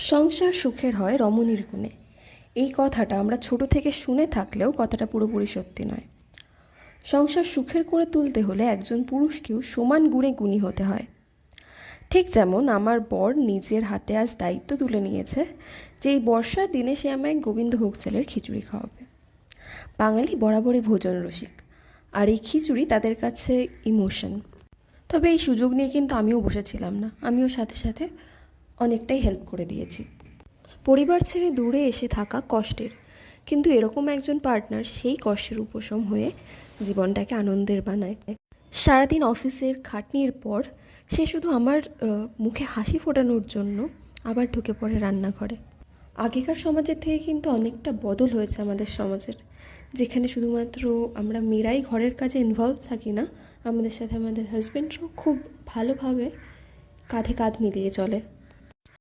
সংসার সুখের হয় রমণীর গুণে। এই কথাটা আমরা ছোট থেকে শুনে থাকলেও কথাটা পুরোপুরি সত্যি নয়। সংসার সুখের করে তুলতে হলে একজন পুরুষকেও সমান গুণে গুণী হতে হয়। ঠিক যেমন আমার বর নিজের হাতে আজ দায়িত্ব তুলে নিয়েছে যে এই বর্ষার দিনে সে আমায় গোবিন্দভোগ চালের খিচুড়ি খাওয়াবে। বাঙালি বরাবরই ভোজন রসিক, আর এই খিচুড়ি তাদের কাছে ইমোশন। তবে এই সুযোগ নিয়ে কিন্তু আমিও বসেছিলাম না, আমিও সাথে সাথে অনেকটাই হেল্প করে দিয়েছি। পরিবার ছেড়ে দূরে এসে থাকা কষ্টের, কিন্তু এরকম একজন পার্টনার সেই কষ্টের উপশম হয়ে জীবনটাকে আনন্দের বানায়। সারাদিন অফিসের খাটনির পর সে শুধু আমার মুখে হাসি ফোটানোর জন্য আবার ঢুকে পড়ে রান্নাঘরে। আগেকার সমাজের থেকে কিন্তু অনেকটা বদল হয়েছে আমাদের সমাজের, যেখানে শুধুমাত্র আমরা মেয়েরাই ঘরের কাজে ইনভলভ থাকি না, আমাদের সাথে আমাদের হাজব্যান্ডরাও খুব ভালোভাবে কাঁধে কাঁধ মিলিয়ে চলে।